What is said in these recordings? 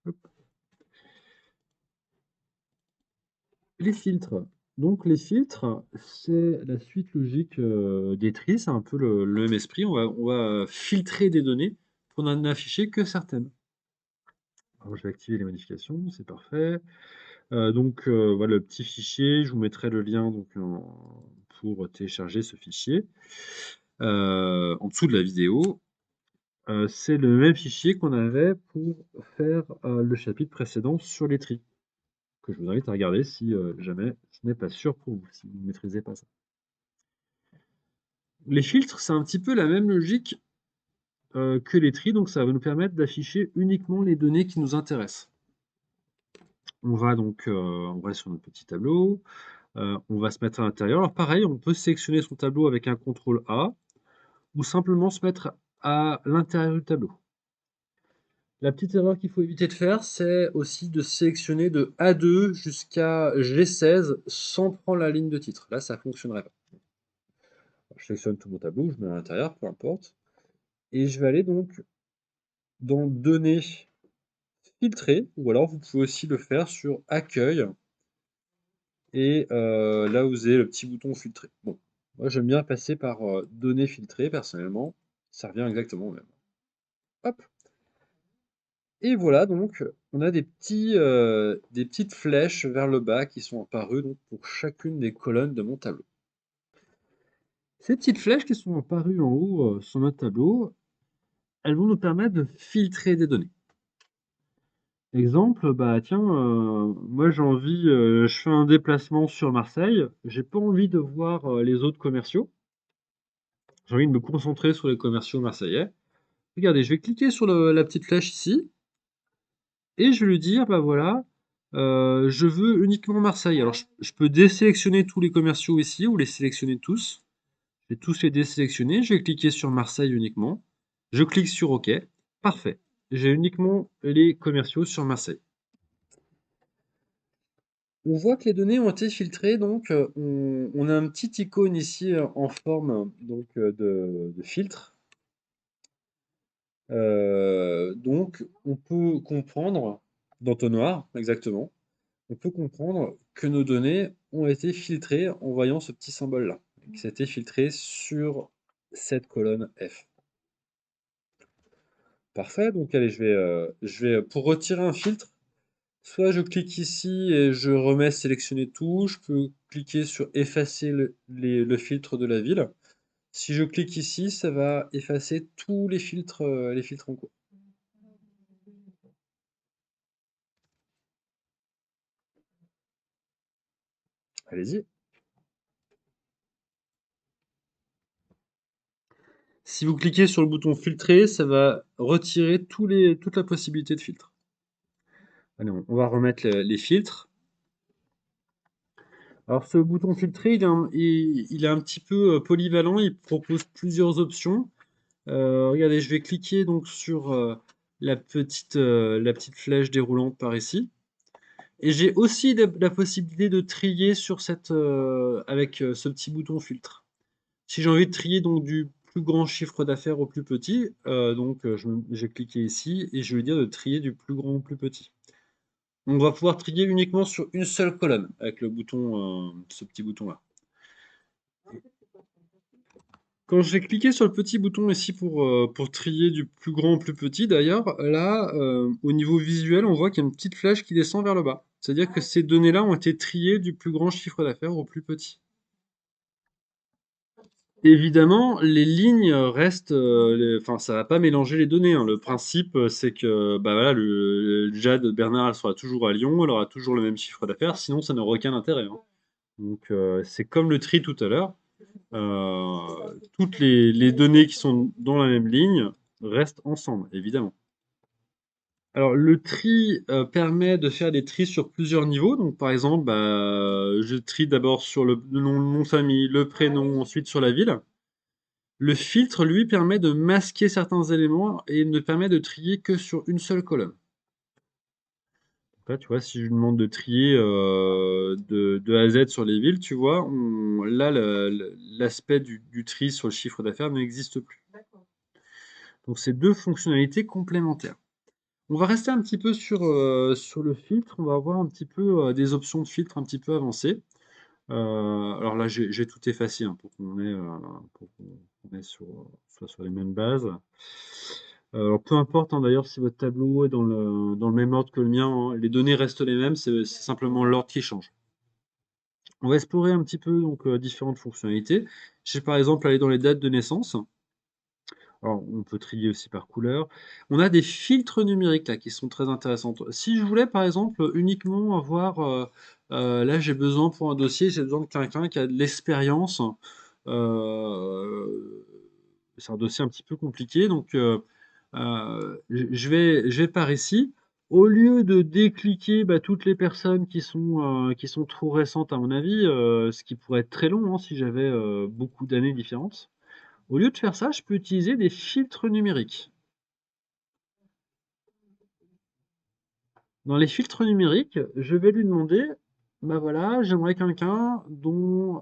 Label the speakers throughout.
Speaker 1: Hop. Les filtres. Donc les filtres, c'est la suite logique des tris, c'est un peu le même esprit. On va filtrer des données pour n'en afficher que certaines. Alors je vais activer les modifications, c'est parfait. Voilà le petit fichier, je vous mettrai le lien pour télécharger ce fichier en dessous de la vidéo. C'est le même fichier qu'on avait pour faire le chapitre précédent sur les tris, que je vous invite à regarder si jamais ce n'est pas sûr pour vous, si vous ne maîtrisez pas ça. Les filtres, c'est un petit peu la même logique que les tris, donc ça va nous permettre d'afficher uniquement les données qui nous intéressent. On va sur notre petit tableau, on va se mettre à l'intérieur. Alors pareil, on peut sélectionner son tableau avec un CTRL A ou simplement se mettre à l'intérieur du tableau. La petite erreur qu'il faut éviter de faire, c'est aussi de sélectionner de A2 jusqu'à G16 sans prendre la ligne de titre. Là, ça ne fonctionnerait pas. Alors, je sélectionne tout mon tableau, je mets à l'intérieur, peu importe. Et je vais aller donc dans Données filtrées, ou alors vous pouvez aussi le faire sur Accueil. Et là, vous avez le petit bouton filtrer. Bon, moi j'aime bien passer par données filtrées, personnellement. Ça revient exactement au même. Hop. Et voilà, donc, on a des petites flèches vers le bas qui sont apparues donc, pour chacune des colonnes de mon tableau. Ces petites flèches qui sont apparues en haut sur notre tableau, elles vont nous permettre de filtrer des données. Exemple, bah tiens, moi je fais un déplacement sur Marseille, j'ai pas envie de voir les autres commerciaux, j'ai envie de me concentrer sur les commerciaux marseillais. Regardez, je vais cliquer sur la petite flèche ici, et je vais lui dire, bah voilà, je veux uniquement Marseille. Alors je peux désélectionner tous les commerciaux ici, ou les sélectionner tous. Je vais tous les désélectionner, je vais cliquer sur Marseille uniquement. Je clique sur OK, parfait. J'ai uniquement les commerciaux sur Marseille. On voit que les données ont été filtrées, donc on a un petit icône ici en forme de filtre. Donc on peut comprendre, d'entonnoir exactement, on peut comprendre que nos données ont été filtrées en voyant ce petit symbole-là, qui s'est été filtré sur cette colonne F. Parfait, donc allez, pour retirer un filtre, soit je clique ici et je remets sélectionner tout, je peux cliquer sur effacer le filtre de la ville. Si je clique ici, ça va effacer tous les filtres en cours. Allez-y. Si vous cliquez sur le bouton filtrer, ça va retirer toute la possibilité de filtre. Allez, on va remettre les filtres. Alors ce bouton filtrer, il est un petit peu polyvalent, il propose plusieurs options. Regardez, je vais cliquer donc sur la petite flèche déroulante par ici. Et j'ai aussi la possibilité de trier avec ce petit bouton filtre. Si j'ai envie de trier donc du plus grand chiffre d'affaires au plus petit, j'ai cliqué ici et je vais dire de trier du plus grand au plus petit. On va pouvoir trier uniquement sur une seule colonne avec ce petit bouton-là. Quand je vais cliquer sur le petit bouton ici pour trier du plus grand au plus petit, d'ailleurs, là, au niveau visuel, on voit qu'il y a une petite flèche qui descend vers le bas. C'est-à-dire que ces données-là ont été triées du plus grand chiffre d'affaires au plus petit. Évidemment, les lignes restent, enfin, ça va pas mélanger les données, hein. Le principe, c'est que, bah voilà, Jade Bernard, elle sera toujours à Lyon, elle aura toujours le même chiffre d'affaires, sinon ça n'aura aucun intérêt, hein. Donc, c'est comme le tri tout à l'heure. Toutes les données qui sont dans la même ligne restent ensemble, évidemment. Alors, le tri permet de faire des tris sur plusieurs niveaux. Donc, par exemple, je trie d'abord sur le nom de famille, le prénom, ensuite sur la ville. Le filtre, lui, permet de masquer certains éléments et ne permet de trier que sur une seule colonne. Donc là, tu vois, si je lui demande de trier de A à Z sur les villes, tu vois, là, l'aspect du tri sur le chiffre d'affaires n'existe plus. Donc, c'est deux fonctionnalités complémentaires. On va rester un petit peu sur le filtre, on va voir un petit peu des options de filtre un petit peu avancées. Alors là, j'ai tout effacé hein, pour qu'on ait soit sur les mêmes bases. Alors, peu importe hein, d'ailleurs si votre tableau est dans le même ordre que le mien, hein, les données restent les mêmes, c'est simplement l'ordre qui change. On va explorer un petit peu donc différentes fonctionnalités. Je vais par exemple aller dans les dates de naissance. Alors, on peut trier aussi par couleur. On a des filtres numériques là qui sont très intéressants. Si je voulais par exemple uniquement avoir, là j'ai besoin pour un dossier, j'ai besoin de quelqu'un qui a de l'expérience. euh, c'est un dossier un petit peu compliqué, donc je vais par ici. Au lieu de décliquer bah, toutes les personnes qui sont trop récentes à mon avis, ce qui pourrait être très long hein, si j'avais beaucoup d'années différentes. Au lieu de faire ça, je peux utiliser des filtres numériques. Dans les filtres numériques, je vais lui demander, bah voilà, j'aimerais quelqu'un dont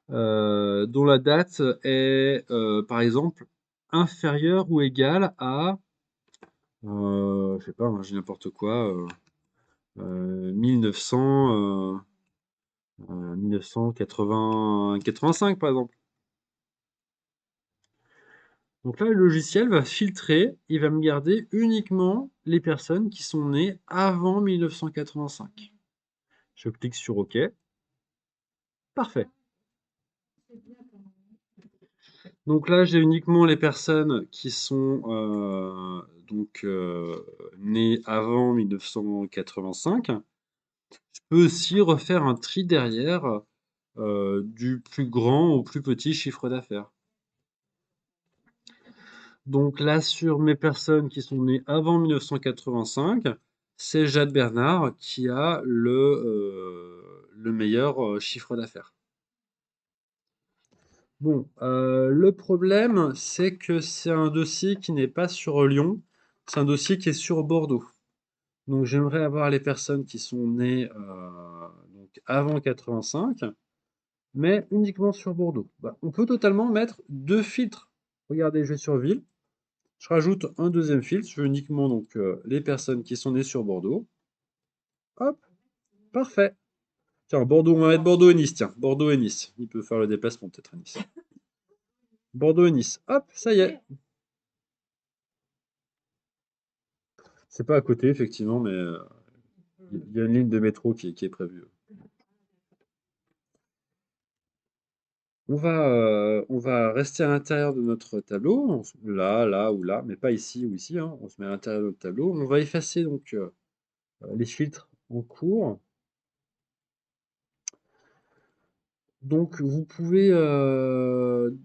Speaker 1: la date est, par exemple, inférieure ou égale à, je sais pas, hein, j'ai n'importe quoi, 1900, 1985 par exemple. Donc là, le logiciel va filtrer, il va me garder uniquement les personnes qui sont nées avant 1985. Je clique sur OK. Parfait. Donc là, j'ai uniquement les personnes qui sont nées avant 1985. Je peux aussi refaire un tri derrière du plus grand au plus petit chiffre d'affaires. Donc là, sur mes personnes qui sont nées avant 1985, c'est Jade Bernard qui a le meilleur chiffre d'affaires. Bon, le problème, c'est que c'est un dossier qui n'est pas sur Lyon, c'est un dossier qui est sur Bordeaux. Donc j'aimerais avoir les personnes qui sont nées donc avant 85, mais uniquement sur Bordeaux. Bah, on peut totalement mettre deux filtres. Regardez, je vais sur ville. Je rajoute un deuxième filtre, je veux uniquement donc les personnes qui sont nées sur Bordeaux. Hop, parfait. Tiens, Bordeaux, on va mettre Bordeaux et Nice, tiens, Bordeaux et Nice. Il peut faire le déplacement peut-être à Nice. Bordeaux et Nice, hop, ça y est. C'est pas à côté, effectivement, mais il y a une ligne de métro qui est prévue. On va rester à l'intérieur de notre tableau, là, là ou là, mais pas ici ou ici, hein. On se met à l'intérieur de notre tableau. On va effacer donc les filtres en cours. Donc vous pouvez,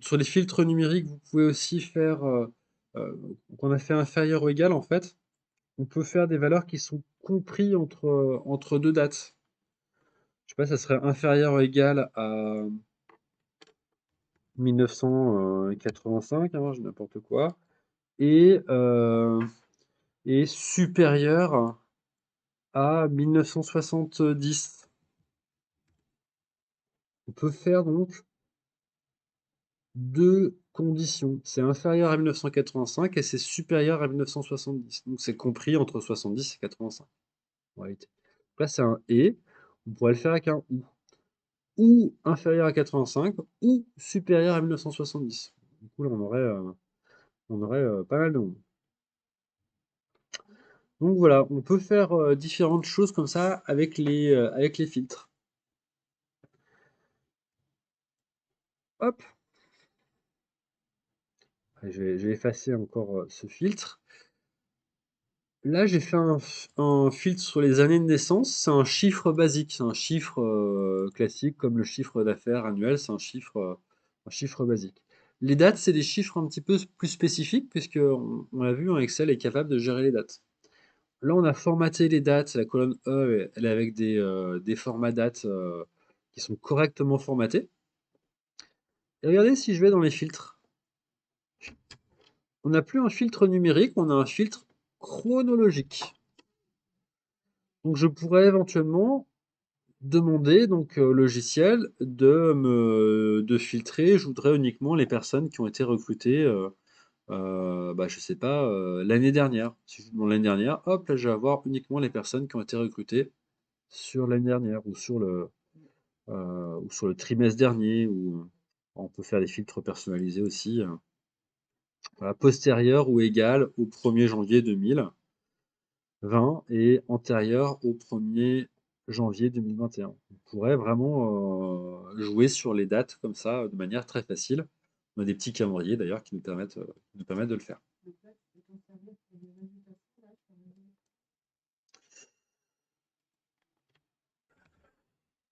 Speaker 1: sur les filtres numériques, vous pouvez aussi faire, qu'on a fait inférieur ou égal en fait, on peut faire des valeurs qui sont comprises entre deux dates. Je sais pas, ça serait inférieur ou égal à 1985, hein, je n'importe quoi, et, et supérieur à 1970. On peut faire donc deux conditions. C'est inférieur à 1985 et c'est supérieur à 1970. Donc c'est compris entre 70 et 85 en réalité. Donc là c'est un et, on pourrait le faire avec un ou inférieur à 85 ou supérieur à 1970. Du coup là on aurait pas mal de monde. Donc voilà, on peut faire différentes choses comme ça avec les filtres. Hop, je vais effacer encore ce filtre. Là, j'ai fait un filtre sur les années de naissance. C'est un chiffre basique, c'est un chiffre classique comme le chiffre d'affaires annuel, c'est un chiffre basique. Les dates, c'est des chiffres un petit peu plus spécifiques puisque on l'a vu, hein, Excel est capable de gérer les dates. Là, on a formaté les dates. La colonne E, elle est avec des formats dates qui sont correctement formatés. Et regardez si je vais dans les filtres. On n'a plus un filtre numérique, on a un filtre chronologique. Donc je pourrais éventuellement demander donc au logiciel de filtrer. Je voudrais uniquement les personnes qui ont été recrutées bah, je sais pas, l'année dernière. Si je demande l'année dernière, hop, là, je vais avoir uniquement les personnes qui ont été recrutées sur l'année dernière ou sur le trimestre dernier ou on peut faire des filtres personnalisés aussi, voilà, postérieur ou égal au 1er janvier 2020 et antérieur au 1er janvier 2021. On pourrait vraiment, jouer sur les dates comme ça, de manière très facile. On a des petits calendriers d'ailleurs qui nous permettent de le faire.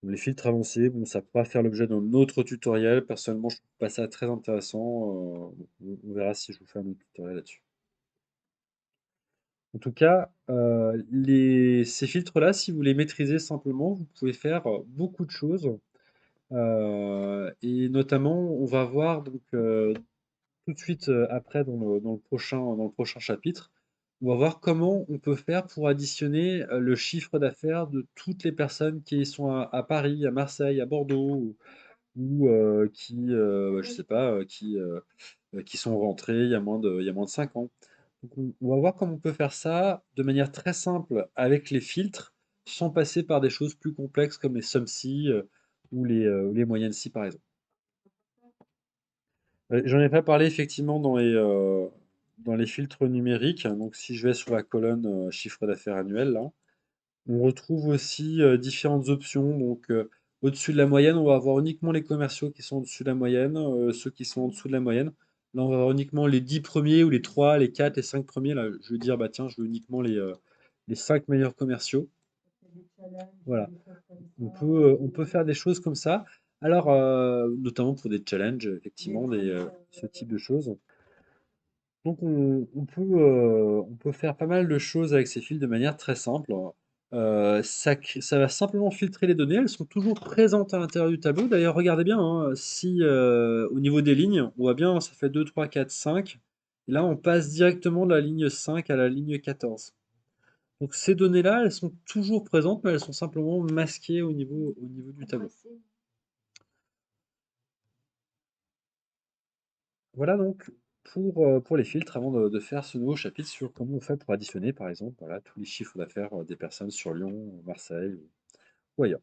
Speaker 1: Les filtres avancés, bon, ça pourra faire l'objet d'un autre tutoriel. Personnellement, je trouve pas ça très intéressant. On verra si je vous fais un autre tutoriel là-dessus. En tout cas, ces filtres-là, si vous les maîtrisez simplement, vous pouvez faire beaucoup de choses. Et notamment, on va voir donc tout de suite après dans le prochain chapitre, on va voir comment on peut faire pour additionner le chiffre d'affaires de toutes les personnes qui sont à Paris, à Marseille, à Bordeaux, ou je sais pas, qui sont rentrés il y a moins de 5 ans. Donc on va voir comment on peut faire ça de manière très simple avec les filtres, sans passer par des choses plus complexes comme les sum-si ou les moyennes-si par exemple. J'en ai pas parlé effectivement dans les filtres numériques. Donc si je vais sur la colonne chiffre d'affaires annuel là, on retrouve aussi différentes options. Donc, au-dessus de la moyenne, on va avoir uniquement les commerciaux qui sont au-dessus de la moyenne, ceux qui sont en dessous de la moyenne. Là, on va avoir uniquement les 10 premiers ou les 3, les 4, les 5 premiers. Là, je veux dire, bah tiens, je veux uniquement les 5 meilleurs commerciaux. Voilà. On peut faire des choses comme ça. Alors, notamment pour des challenges, effectivement, ce type de choses. Donc on peut faire pas mal de choses avec ces fils de manière très simple. Ça va simplement filtrer les données, elles sont toujours présentes à l'intérieur du tableau. D'ailleurs, regardez bien, hein, si au niveau des lignes, on voit bien, ça fait 2, 3, 4, 5. Et là, on passe directement de la ligne 5 à la ligne 14. Donc ces données-là, elles sont toujours présentes, mais elles sont simplement masquées au niveau du tableau. Voilà donc pour les filtres avant de faire ce nouveau chapitre sur comment on fait pour additionner, par exemple, voilà, tous les chiffres d'affaires des personnes sur Lyon, Marseille ou ailleurs.